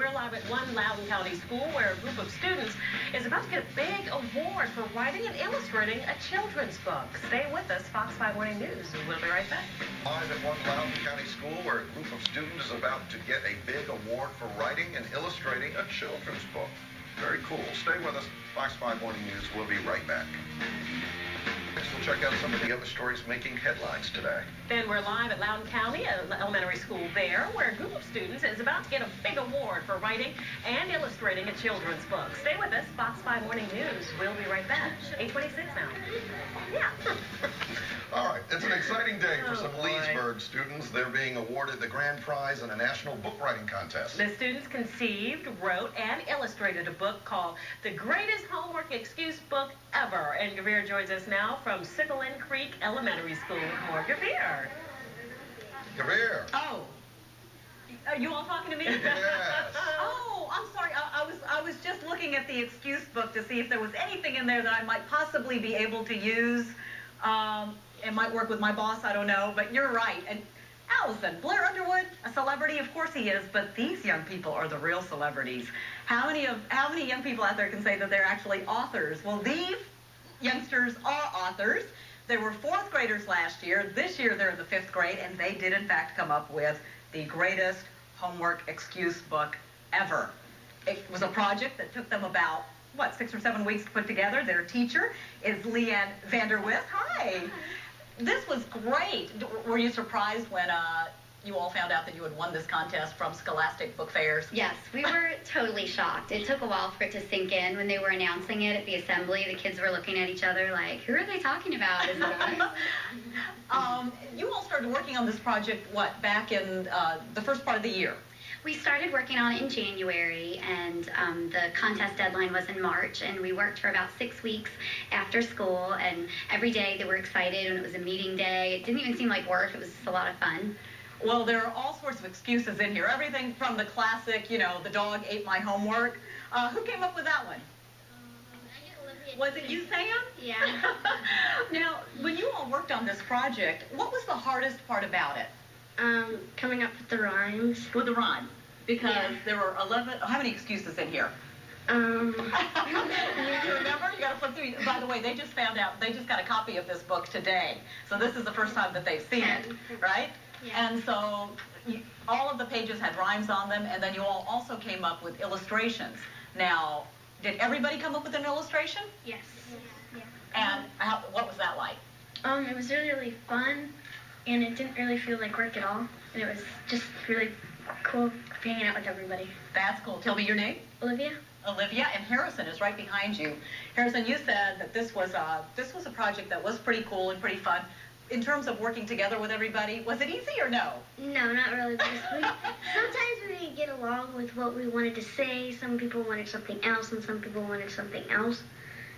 We're live at one Loudoun County school where a group of students is about to get a big award for writing and illustrating a children's book. Stay with us, Fox 5 Morning News. We'll be right back. Live at one Loudoun County school where a group of students is about to get a big award for writing and illustrating a children's book. Very cool. Stay with us. Fox 5 Morning News. We'll be right back. Next, we'll check out some of the other stories making headlines today. Then we're live at Loudoun County, an elementary school there, where a group of students is about to get a big award for writing and illustrating a children's book. Stay with us, Fox 5 Morning News. We'll be right back. 8:26 now. Yeah. All right, it's an exciting day for some Leesburg students. They're being awarded the grand prize in a national book writing contest. The students conceived, wrote, and illustrated a book called The Greatest Homework Excuse Book Ever. And Gavir joins us now from Sycolin Creek Elementary School. More Gavir. Gavir. Oh. Are you all talking to me? Yes. Oh, I'm sorry. I was just looking at the excuse book to see if there was anything in there that I might possibly be able to use. It might work with my boss, I don't know, but you're right. And Allison, Blair Underwood, a celebrity, of course he is, but these young people are the real celebrities. How many young people out there can say that they're actually authors? Well, these youngsters are authors. They were fourth graders last year. This year they're in the fifth grade, and they did in fact come up with the greatest homework excuse book ever. It was a project that took them about 6 or 7 weeks to put together. Their teacher is Leanne Vanderwist. Hi. This was great. Were you surprised when you all found out that you had won this contest from Scholastic Book Fairs? Yes, we were totally shocked. It took a while for it to sink in. When they were announcing it at the assembly, the kids were looking at each other like, who are they talking about? Is it us? You all started working on this project, back in the first part of the year? We started working on it in January, and the contest deadline was in March, and we worked for about 6 weeks after school, and every day they were excited, and it was a meeting day. It didn't even seem like work. It was just a lot of fun. Well, there are all sorts of excuses in here. Everything from the classic, the dog ate my homework. Who came up with that one? Was it you, Sam? Yeah. Now, when you all worked on this project, what was the hardest part about it? Coming up with the rhymes. With the rhymes, because there were 11. How many excuses in here? You remember? You got to flip through. By the way, they just found out. They just got a copy of this book today, so this is the first time that they've seen it, right? Yeah. And so all of the pages had rhymes on them, and then you all also came up with illustrations. Now, did everybody come up with an illustration? Yes. Yeah. And what was that like? It was really, really fun. And it didn't really feel like work at all. And it was just really cool hanging out with everybody. That's cool. Tell me your name. Olivia? Olivia, and Harrison is right behind you. Harrison, you said that this was a project that was pretty cool and pretty fun. In terms of working together with everybody, was it easy or no? No, not really. Sometimes we didn't get along with what we wanted to say. Some people wanted something else, and some people wanted something else.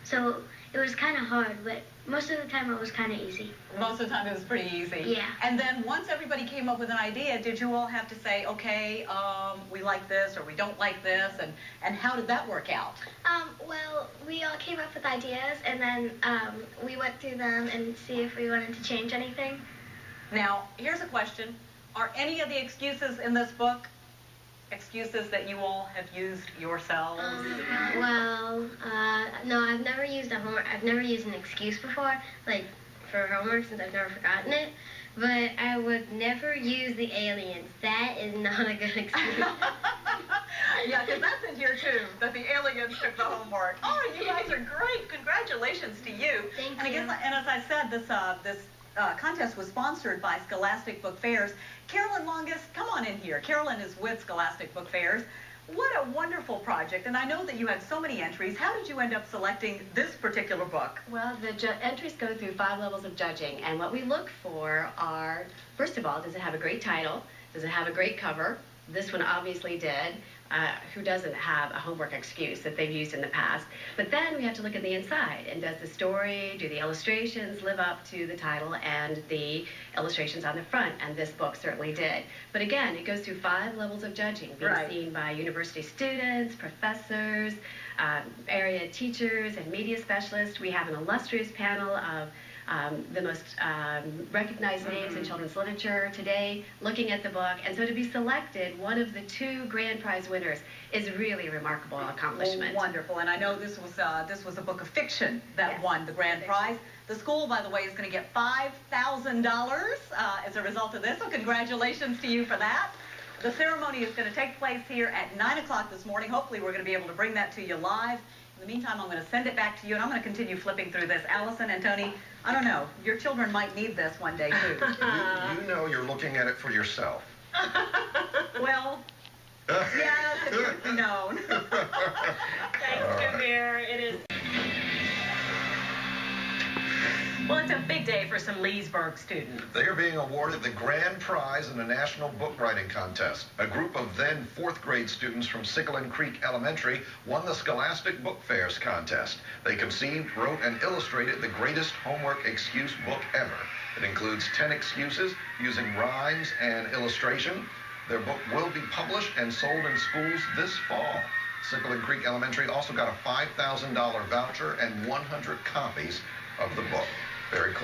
So it was kind of hard, but most of the time it was kind of easy. Most of the time it was pretty easy. Yeah. And then once everybody came up with an idea, did you all have to say, okay, we like this or we don't like this, and how did that work out? Well, we all came up with ideas, and then we went through them and see if we wanted to change anything. Now, here's a question. Are any of the excuses in this book excuses that you all have used yourselves? No, I've never used I've never used an excuse before, like for homework, since I've never forgotten it. But I would never use the aliens. That is not a good excuse. Yeah, because that's in here too, that the aliens took the homework. Oh, you guys are great. Congratulations to you. Thank and you. And as I said, this contest was sponsored by Scholastic Book Fairs. Carolyn Longus, come on in here. Carolyn is with Scholastic Book Fairs. What a wonderful project, and I know that you had so many entries. How did you end up selecting this particular book? Well, the entries go through 5 levels of judging, and what we look for are, first of all, does it have a great title? Does it have a great cover? This one obviously did. Who doesn't have a homework excuse that they've used in the past? But then we have to look at the inside, and does the story, do the illustrations live up to the title and the illustrations on the front? And this book certainly did. But again, it goes through 5 levels of judging, being seen by university students, professors, area teachers, and media specialists. We have an illustrious panel of the most recognized names in children's literature today, looking at the book. And so to be selected one of the 2 grand prize winners is really a remarkable accomplishment. Oh, wonderful. And I know this was a book of fiction that Yes. won the grand prize. The school, by the way, is going to get $5,000 as a result of this, so congratulations to you for that. The ceremony is going to take place here at 9 o'clock this morning. Hopefully we're going to be able to bring that to you live. In the meantime, I'm going to send it back to you, and I'm going to continue flipping through this. Allison and Tony, I don't know, your children might need this one day, too. You know you're looking at it for yourself. Well, yes, it should be known. Thanks, Javier. It is. Well, it's a big day for some Leesburg students. They are being awarded the grand prize in the National Book Writing Contest. A group of then 4th grade students from Sycolin Creek Elementary won the Scholastic Book Fairs contest. They conceived, wrote, and illustrated the greatest homework excuse book ever. It includes 10 excuses using rhymes and illustration. Their book will be published and sold in schools this fall. Sycolin Creek Elementary also got a $5,000 voucher and 100 copies of the book. Very cool.